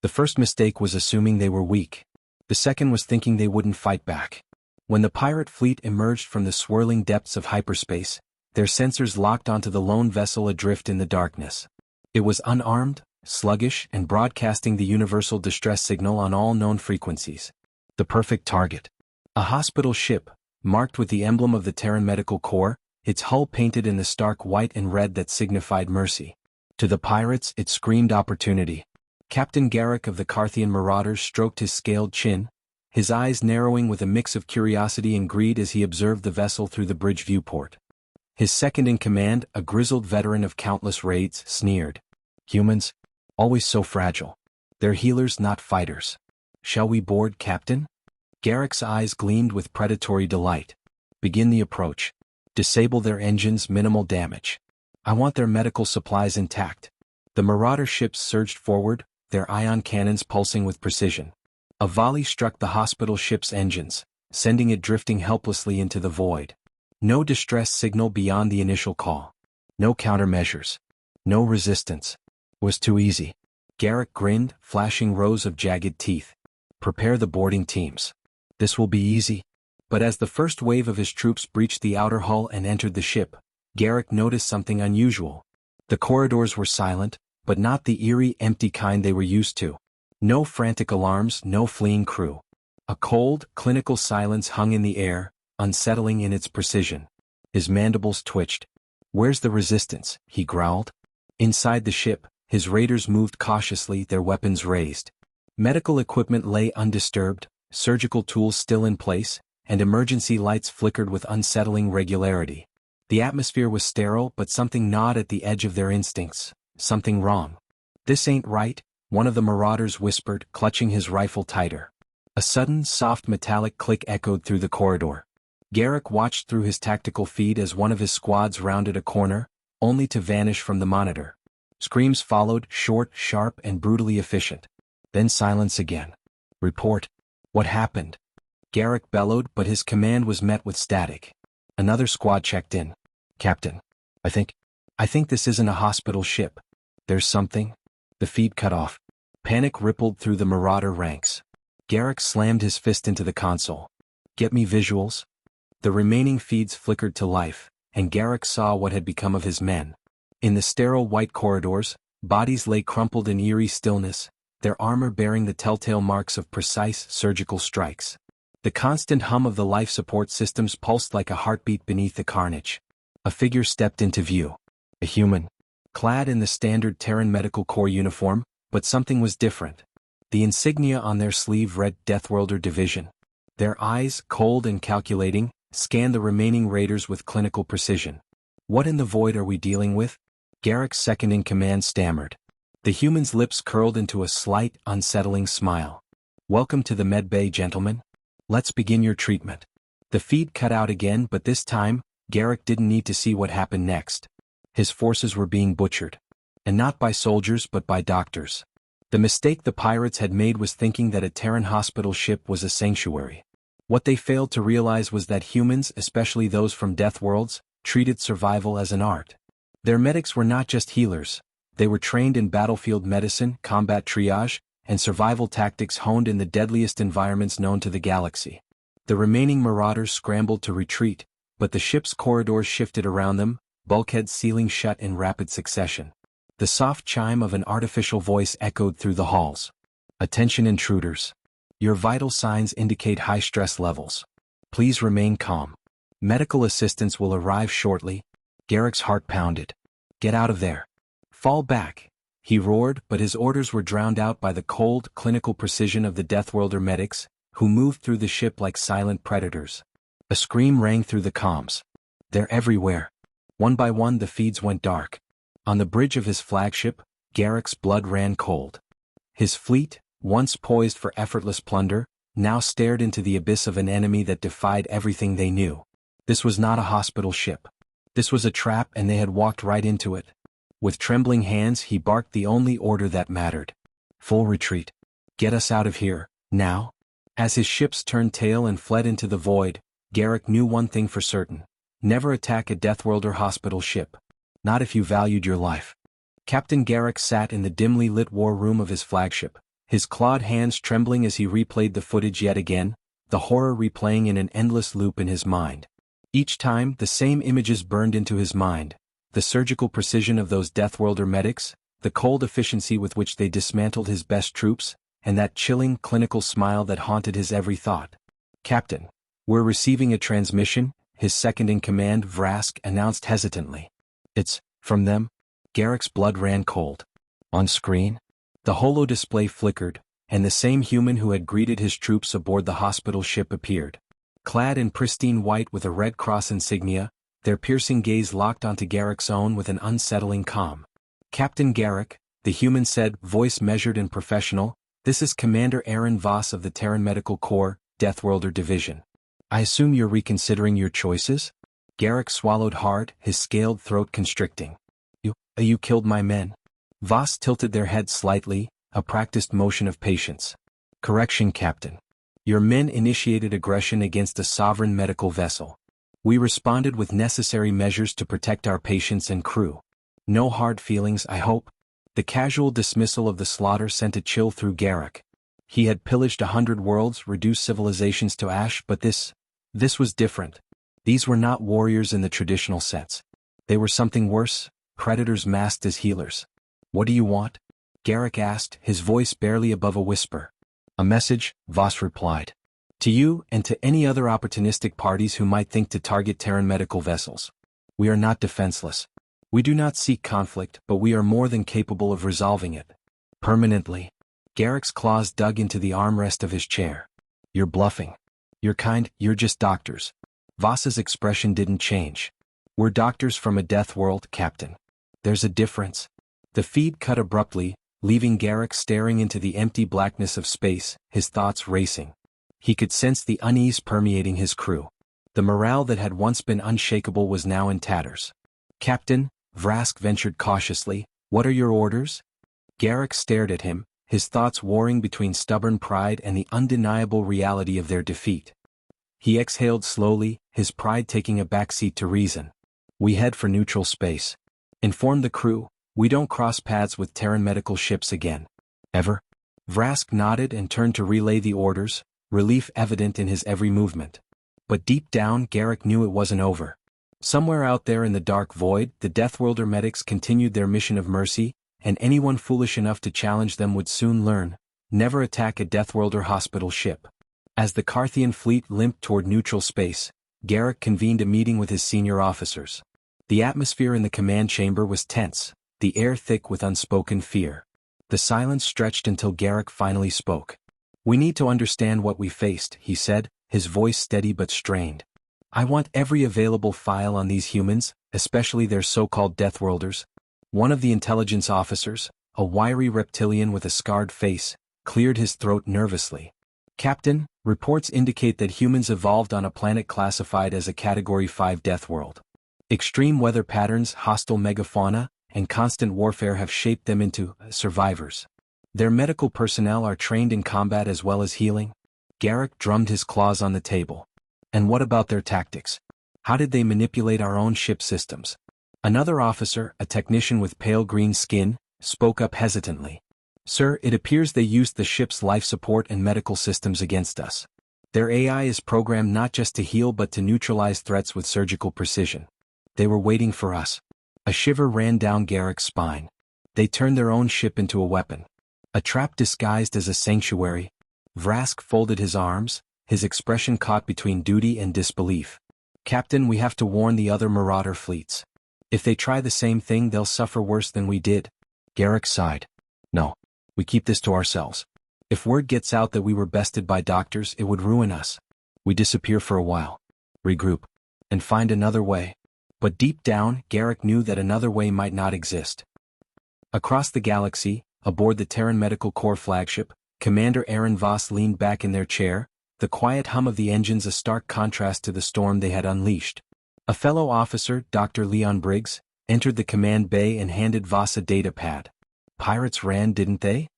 The first mistake was assuming they were weak. The second was thinking they wouldn't fight back. When the pirate fleet emerged from the swirling depths of hyperspace, their sensors locked onto the lone vessel adrift in the darkness. It was unarmed, sluggish, and broadcasting the universal distress signal on all known frequencies. The perfect target. A hospital ship, marked with the emblem of the Terran Medical Corps, its hull painted in the stark white and red that signified mercy. To the pirates, it screamed opportunity. Captain Garrick of the Carthian Marauders stroked his scaled chin, his eyes narrowing with a mix of curiosity and greed as he observed the vessel through the bridge viewport. His second-in-command, a grizzled veteran of countless raids, sneered. Humans? Always so fragile. They're healers, not fighters. Shall we board, Captain? Garrick's eyes gleamed with predatory delight. Begin the approach. Disable their engines, minimal damage. I want their medical supplies intact. The Marauder ships surged forward, their ion cannons pulsing with precision. A volley struck the hospital ship's engines, sending it drifting helplessly into the void. No distress signal beyond the initial call. No countermeasures. No resistance. Was too easy. Garrick grinned, flashing rows of jagged teeth. Prepare the boarding teams. This will be easy. But as the first wave of his troops breached the outer hull and entered the ship, Garrick noticed something unusual. The corridors were silent, but not the eerie, empty kind they were used to. No frantic alarms, no fleeing crew. A cold, clinical silence hung in the air, unsettling in its precision. His mandibles twitched. Where's the resistance? He growled. Inside the ship, his raiders moved cautiously, their weapons raised. Medical equipment lay undisturbed, surgical tools still in place, and emergency lights flickered with unsettling regularity. The atmosphere was sterile, but something gnawed at the edge of their instincts. Something wrong. This ain't right, one of the marauders whispered, clutching his rifle tighter. A sudden, soft metallic click echoed through the corridor. Garrick watched through his tactical feed as one of his squads rounded a corner, only to vanish from the monitor. Screams followed, short, sharp, and brutally efficient. Then silence again. Report. What happened? Garrick bellowed, but his command was met with static. Another squad checked in. Captain. I think this isn't a hospital ship. There's something. The feed cut off. Panic rippled through the marauder ranks. Garrick slammed his fist into the console. Get me visuals? The remaining feeds flickered to life, and Garrick saw what had become of his men. In the sterile white corridors, bodies lay crumpled in eerie stillness, their armor bearing the telltale marks of precise surgical strikes. The constant hum of the life support systems pulsed like a heartbeat beneath the carnage. A figure stepped into view. A human. Clad in the standard Terran Medical Corps uniform, but something was different. The insignia on their sleeve read Deathworlder Division. Their eyes, cold and calculating, scanned the remaining raiders with clinical precision. What in the void are we dealing with? Garrick's second-in-command stammered. The human's lips curled into a slight, unsettling smile. Welcome to the med bay, gentlemen. Let's begin your treatment. The feed cut out again, but this time, Garrick didn't need to see what happened next. His forces were being butchered. And not by soldiers but by doctors. The mistake the pirates had made was thinking that a Terran hospital ship was a sanctuary. What they failed to realize was that humans, especially those from Deathworlds, treated survival as an art. Their medics were not just healers. They were trained in battlefield medicine, combat triage, and survival tactics honed in the deadliest environments known to the galaxy. The remaining marauders scrambled to retreat, but the ship's corridors shifted around them, bulkheads sealing shut in rapid succession. The soft chime of an artificial voice echoed through the halls. Attention intruders. Your vital signs indicate high stress levels. Please remain calm. Medical assistance will arrive shortly. Garrick's heart pounded. Get out of there. Fall back. He roared, but his orders were drowned out by the cold, clinical precision of the Deathworlder medics, who moved through the ship like silent predators. A scream rang through the comms. They're everywhere. One by one the feeds went dark. On the bridge of his flagship, Garrick's blood ran cold. His fleet, once poised for effortless plunder, now stared into the abyss of an enemy that defied everything they knew. This was not a hospital ship. This was a trap, and they had walked right into it. With trembling hands he barked the only order that mattered. Full retreat. Get us out of here, now. As his ships turned tail and fled into the void, Garrick knew one thing for certain. Never attack a Deathworlder hospital ship. Not if you valued your life. Captain Garrick sat in the dimly lit war room of his flagship, his clawed hands trembling as he replayed the footage yet again, the horror replaying in an endless loop in his mind. Each time, the same images burned into his mind: the surgical precision of those Deathworlder medics, the cold efficiency with which they dismantled his best troops, and that chilling, clinical smile that haunted his every thought. "Captain, we're receiving a transmission," his second-in-command Vrask announced hesitantly. "It's from them?" Garrick's blood ran cold. On screen, the holo-display flickered, and the same human who had greeted his troops aboard the hospital ship appeared. Clad in pristine white with a Red Cross insignia, their piercing gaze locked onto Garrick's own with an unsettling calm. "Captain Garrick," the human said, voice measured and professional, "this is Commander Aaron Voss of the Terran Medical Corps, Deathworlder Division. I assume you're reconsidering your choices?" Garrick swallowed hard, his scaled throat constricting. You killed my men." Voss tilted their head slightly, a practiced motion of patience. "Correction, Captain. Your men initiated aggression against a sovereign medical vessel. We responded with necessary measures to protect our patients and crew. No hard feelings, I hope?" The casual dismissal of the slaughter sent a chill through Garrick. He had pillaged 100 worlds, reduced civilizations to ash, but this was different. These were not warriors in the traditional sense. They were something worse, predators masked as healers. "What do you want?" Garrick asked, his voice barely above a whisper. "A message," Voss replied. "To you and to any other opportunistic parties who might think to target Terran medical vessels. We are not defenseless. We do not seek conflict, but we are more than capable of resolving it. Permanently." Garrick's claws dug into the armrest of his chair. "You're bluffing. You're just doctors." Voss's expression didn't change. "We're doctors from a death world, Captain. There's a difference." The feed cut abruptly, leaving Garrick staring into the empty blackness of space, his thoughts racing. He could sense the unease permeating his crew. The morale that had once been unshakable was now in tatters. "Captain," Vrask ventured cautiously, "what are your orders?" Garrick stared at him, his thoughts warring between stubborn pride and the undeniable reality of their defeat. He exhaled slowly, his pride taking a backseat to reason. "We head for neutral space. Inform the crew, we don't cross paths with Terran medical ships again. Ever?" Vrask nodded and turned to relay the orders, relief evident in his every movement. But deep down, Garrick knew it wasn't over. Somewhere out there in the dark void, the Deathworlder medics continued their mission of mercy, and anyone foolish enough to challenge them would soon learn: never attack a Deathworlder hospital ship. As the Carthian fleet limped toward neutral space, Garrick convened a meeting with his senior officers. The atmosphere in the command chamber was tense, the air thick with unspoken fear. The silence stretched until Garrick finally spoke. "We need to understand what we faced," he said, his voice steady but strained. "I want every available file on these humans, especially their so-called Deathworlders." One of the intelligence officers, a wiry reptilian with a scarred face, cleared his throat nervously. "Captain, reports indicate that humans evolved on a planet classified as a Category 5 death world. Extreme weather patterns, hostile megafauna, and constant warfare have shaped them into survivors. Their medical personnel are trained in combat as well as healing." Garrick drummed his claws on the table. "And what about their tactics? How did they manipulate our own ship systems?" Another officer, a technician with pale green skin, spoke up hesitantly. "Sir, it appears they used the ship's life support and medical systems against us. Their AI is programmed not just to heal but to neutralize threats with surgical precision. They were waiting for us." A shiver ran down Garrick's spine. "They turned their own ship into a weapon. A trap disguised as a sanctuary." Vrask folded his arms, his expression caught between duty and disbelief. "Captain, we have to warn the other Marauder fleets. If they try the same thing, they'll suffer worse than we did." Garrick sighed. "No. We keep this to ourselves. If word gets out that we were bested by doctors, it would ruin us. We disappear for a while, regroup, and find another way." But deep down, Garrick knew that another way might not exist. Across the galaxy, aboard the Terran Medical Corps flagship, Commander Aaron Voss leaned back in their chair, the quiet hum of the engines a stark contrast to the storm they had unleashed. A fellow officer, Dr. Leon Briggs, entered the command bay and handed Voss a data pad. "Pirates ran, didn't they?"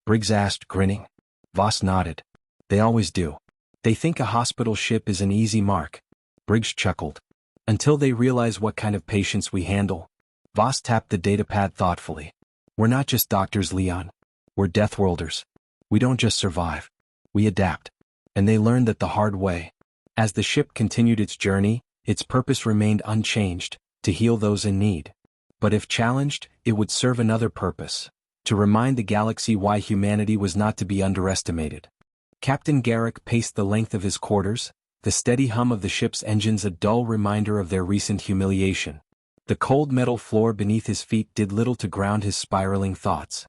Briggs asked, grinning. Voss nodded. "They always do. They think a hospital ship is an easy mark." Briggs chuckled. "Until they realize what kind of patients we handle." Voss tapped the datapad thoughtfully. "We're not just doctors, Leon. We're Deathworlders. We don't just survive. We adapt. And they learned that the hard way. As the ship continued its journey, its purpose remained unchanged, to heal those in need. But if challenged, it would serve another purpose: to remind the galaxy why humanity was not to be underestimated. Captain Garrick paced the length of his quarters, the steady hum of the ship's engines a dull reminder of their recent humiliation. The cold metal floor beneath his feet did little to ground his spiraling thoughts.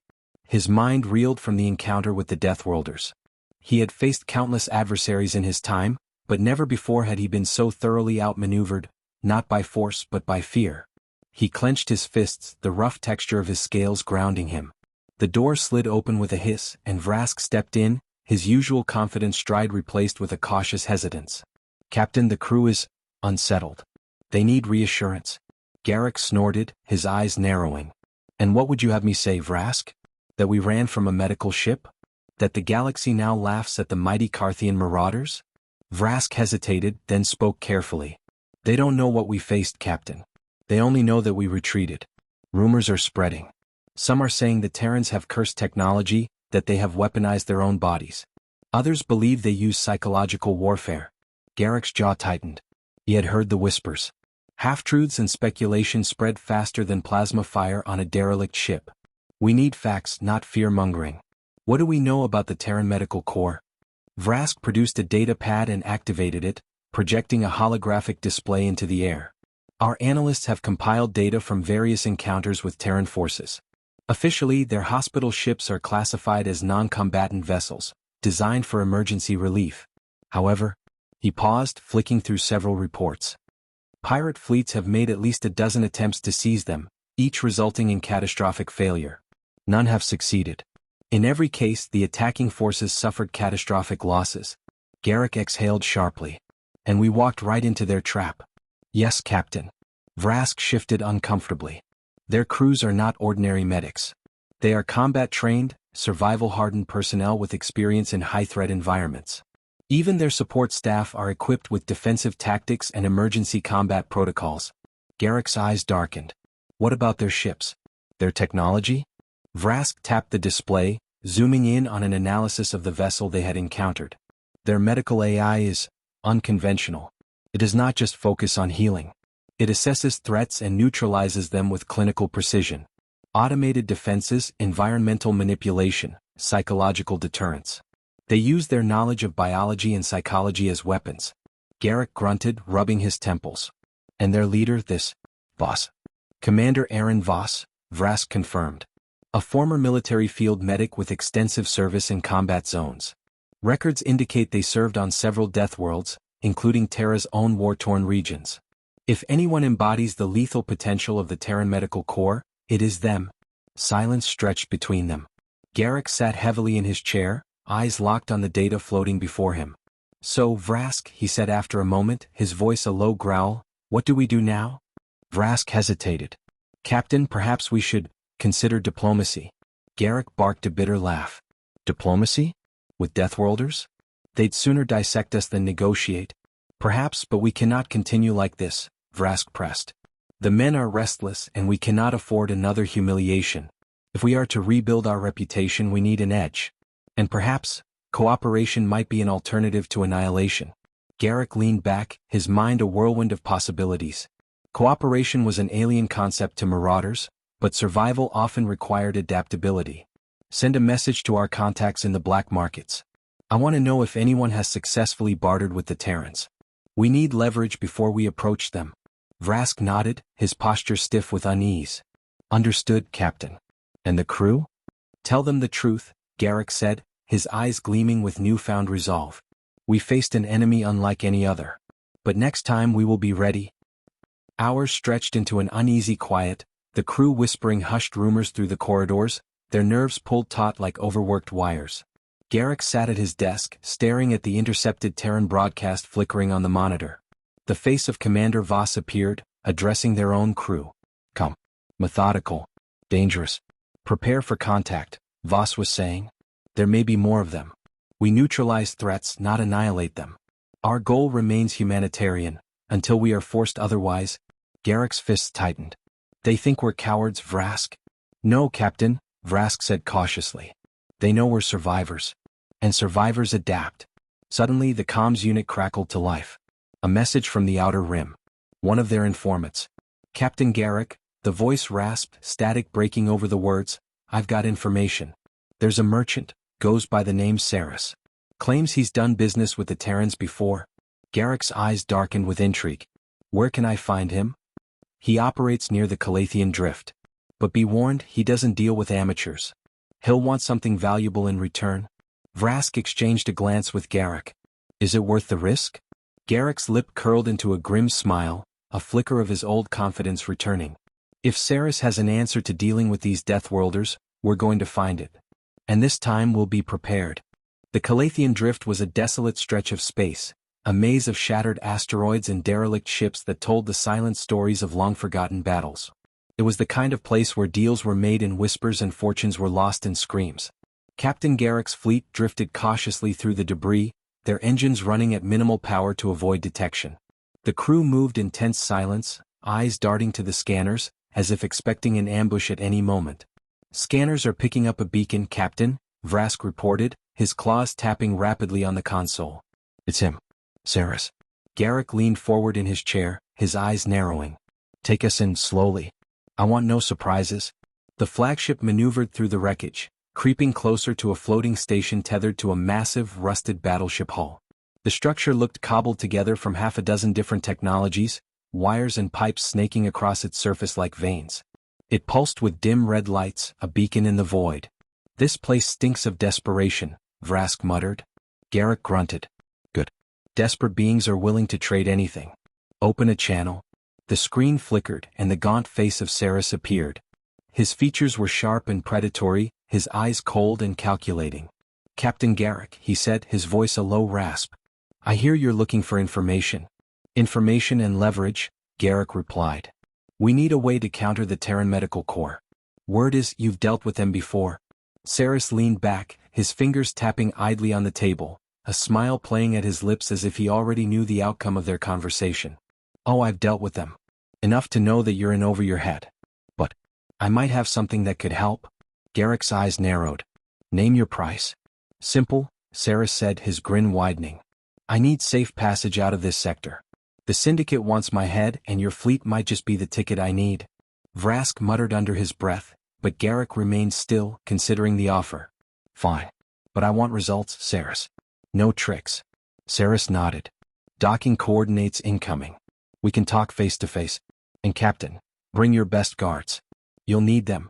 His mind reeled from the encounter with the Deathworlders. He had faced countless adversaries in his time, but never before had he been so thoroughly outmaneuvered, not by force but by fear. He clenched his fists, the rough texture of his scales grounding him. The door slid open with a hiss, and Vrask stepped in, his usual confident stride replaced with a cautious hesitance. "Captain, the crew is unsettled. They need reassurance." Garrick snorted, his eyes narrowing. "And what would you have me say, Vrask? That we ran from a medical ship? That the galaxy now laughs at the mighty Carthian marauders?" Vrask hesitated, then spoke carefully. "They don't know what we faced, Captain. They only know that we retreated. Rumors are spreading. Some are saying the Terrans have cursed technology, that they have weaponized their own bodies. Others believe they use psychological warfare." Garrick's jaw tightened. He had heard the whispers. Half-truths and speculation spread faster than plasma fire on a derelict ship. "We need facts, not fear-mongering. What do we know about the Terran Medical Corps?" Vrask produced a data pad and activated it, projecting a holographic display into the air. "Our analysts have compiled data from various encounters with Terran forces. Officially, their hospital ships are classified as non-combatant vessels, designed for emergency relief. However," he paused, flicking through several reports. "Pirate fleets have made at least a dozen attempts to seize them, each resulting in catastrophic failure. None have succeeded. In every case, the attacking forces suffered catastrophic losses." Garrick exhaled sharply. "And we walked right into their trap." "Yes, Captain." Vrask shifted uncomfortably. "Their crews are not ordinary medics. They are combat-trained, survival-hardened personnel with experience in high-threat environments. Even their support staff are equipped with defensive tactics and emergency combat protocols." Garrick's eyes darkened. "What about their ships? Their technology?" Vrask tapped the display, zooming in on an analysis of the vessel they had encountered. "Their medical AI is unconventional. It does not just focus on healing. It assesses threats and neutralizes them with clinical precision. Automated defenses, environmental manipulation, psychological deterrence. They use their knowledge of biology and psychology as weapons." Garrick grunted, rubbing his temples. "And their leader, this Voss?" "Commander Aaron Voss," Vrask confirmed. "A former military field medic with extensive service in combat zones. Records indicate they served on several death worlds, including Terra's own war-torn regions. If anyone embodies the lethal potential of the Terran Medical Corps, it is them." Silence stretched between them. Garrick sat heavily in his chair, eyes locked on the data floating before him. "So, Vrask," he said after a moment, his voice a low growl, "what do we do now?" Vrask hesitated. "Captain, perhaps we should consider diplomacy." Garrick barked a bitter laugh. "Diplomacy? With Deathworlders? They'd sooner dissect us than negotiate." "Perhaps, but we cannot continue like this," Vrask pressed. "The men are restless and we cannot afford another humiliation. If we are to rebuild our reputation, we need an edge. And perhaps, cooperation might be an alternative to annihilation." Garrick leaned back, his mind a whirlwind of possibilities. Cooperation was an alien concept to marauders, but survival often required adaptability. "Send a message to our contacts in the black markets. I want to know if anyone has successfully bartered with the Terrans. We need leverage before we approach them." Vrask nodded, his posture stiff with unease. "Understood, Captain. And the crew?" "Tell them the truth," Garrick said, his eyes gleaming with newfound resolve. "We faced an enemy unlike any other. But next time we will be ready." Hours stretched into an uneasy quiet, the crew whispering hushed rumors through the corridors, their nerves pulled taut like overworked wires. Garrick sat at his desk, staring at the intercepted Terran broadcast flickering on the monitor. The face of Commander Voss appeared, addressing their own crew. "Come. Methodical. Dangerous. Prepare for contact," Voss was saying. "There may be more of them. We neutralize threats, not annihilate them. Our goal remains humanitarian, until we are forced otherwise." Garrick's fists tightened. "They think we're cowards, Vrask?" "No, Captain," Vrask said cautiously. They know we're survivors. And survivors adapt. Suddenly the comms unit crackled to life. A message from the Outer Rim. One of their informants. Captain Garrick, the voice rasped, static breaking over the words, I've got information. There's a merchant, goes by the name Saris. Claims he's done business with the Terrans before. Garrick's eyes darkened with intrigue. Where can I find him? He operates near the Calathian Drift. But be warned, he doesn't deal with amateurs. He'll want something valuable in return. Vrask exchanged a glance with Garrick. Is it worth the risk? Garrick's lip curled into a grim smile, a flicker of his old confidence returning. If Saris has an answer to dealing with these Deathworlders, we're going to find it. And this time we'll be prepared. The Calathian Drift was a desolate stretch of space, a maze of shattered asteroids and derelict ships that told the silent stories of long-forgotten battles. It was the kind of place where deals were made in whispers and fortunes were lost in screams. Captain Garrick's fleet drifted cautiously through the debris, their engines running at minimal power to avoid detection. The crew moved in tense silence, eyes darting to the scanners, as if expecting an ambush at any moment. Scanners are picking up a beacon, Captain, Vrask reported, his claws tapping rapidly on the console. It's him. Saris. Garrick leaned forward in his chair, his eyes narrowing. Take us in slowly. I want no surprises. The flagship maneuvered through the wreckage, creeping closer to a floating station tethered to a massive, rusted battleship hull. The structure looked cobbled together from half a dozen different technologies, wires and pipes snaking across its surface like veins. It pulsed with dim red lights, a beacon in the void. This place stinks of desperation, Vrask muttered. Garrick grunted. Good. Desperate beings are willing to trade anything. Open a channel. The screen flickered and the gaunt face of Saris appeared. His features were sharp and predatory, his eyes cold and calculating. Captain Garrick, he said, his voice a low rasp. I hear you're looking for information. Information and leverage, Garrick replied. We need a way to counter the Terran Medical Corps. Word is, you've dealt with them before. Saris leaned back, his fingers tapping idly on the table, a smile playing at his lips as if he already knew the outcome of their conversation. Oh, I've dealt with them. Enough to know that you're in over your head. But I might have something that could help. Garrick's eyes narrowed. Name your price. Simple, Saris said, his grin widening. I need safe passage out of this sector. The Syndicate wants my head and your fleet might just be the ticket I need. Vrask muttered under his breath, but Garrick remained still, considering the offer. Fine. But I want results, Saris. No tricks. Saris nodded. Docking coordinates incoming. We can talk face to face. And Captain, bring your best guards. You'll need them.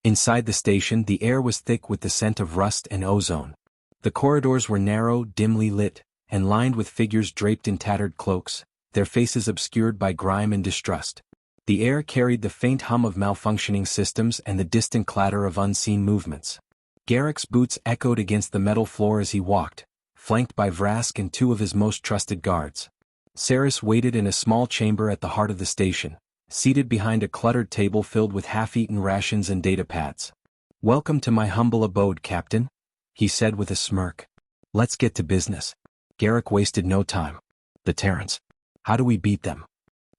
Inside the station, the air was thick with the scent of rust and ozone. The corridors were narrow, dimly lit, and lined with figures draped in tattered cloaks, their faces obscured by grime and distrust. The air carried the faint hum of malfunctioning systems and the distant clatter of unseen movements. Garrick's boots echoed against the metal floor as he walked, flanked by Vrask and two of his most trusted guards. Saris waited in a small chamber at the heart of the station, seated behind a cluttered table filled with half-eaten rations and data pads. Welcome to my humble abode, Captain, he said with a smirk. Let's get to business. Garrick wasted no time. The Terrans. How do we beat them?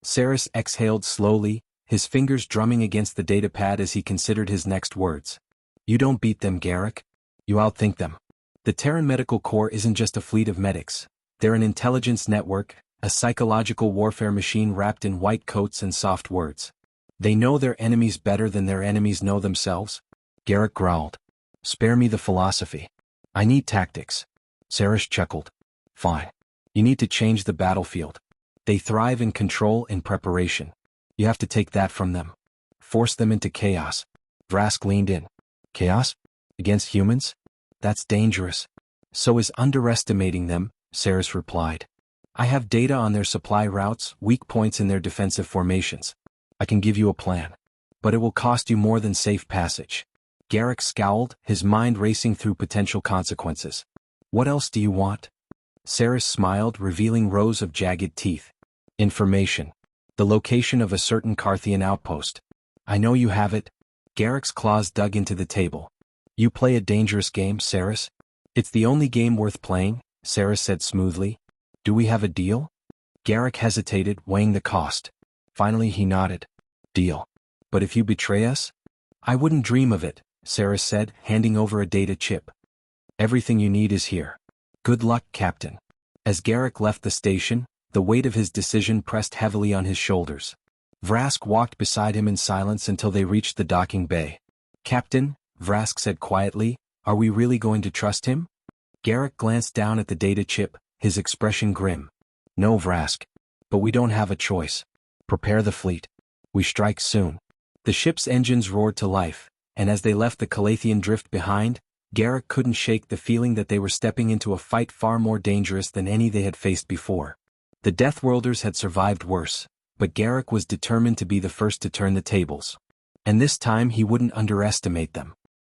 Saris exhaled slowly, his fingers drumming against the datapad as he considered his next words. You don't beat them, Garrick. You outthink them. The Terran Medical Corps isn't just a fleet of medics. They're an intelligence network, a psychological warfare machine wrapped in white coats and soft words. They know their enemies better than their enemies know themselves. Garrick growled. Spare me the philosophy. I need tactics. Saris chuckled. Fine. You need to change the battlefield. They thrive in control and preparation. You have to take that from them. Force them into chaos. Vrask leaned in. Chaos? Against humans? That's dangerous. So is underestimating them, Saris replied. I have data on their supply routes, weak points in their defensive formations. I can give you a plan. But it will cost you more than safe passage. Garrick scowled, his mind racing through potential consequences. What else do you want? Saris smiled, revealing rows of jagged teeth. Information. The location of a certain Carthian outpost. I know you have it. Garrick's claws dug into the table. You play a dangerous game, Saris? It's the only game worth playing, Saris said smoothly. Do we have a deal? Garrick hesitated, weighing the cost. Finally he nodded. Deal. But if you betray us? I wouldn't dream of it, Sarah said, handing over a data chip. Everything you need is here. Good luck, Captain. As Garrick left the station, the weight of his decision pressed heavily on his shoulders. Vrask walked beside him in silence until they reached the docking bay. Captain, Vrask said quietly, are we really going to trust him? Garrick glanced down at the data chip, his expression grim. No, Vrask. But we don't have a choice. Prepare the fleet. We strike soon. The ship's engines roared to life, and as they left the Calathian drift behind, Garrick couldn't shake the feeling that they were stepping into a fight far more dangerous than any they had faced before. The Deathworlders had survived worse, but Garrick was determined to be the first to turn the tables. And this time he wouldn't underestimate them.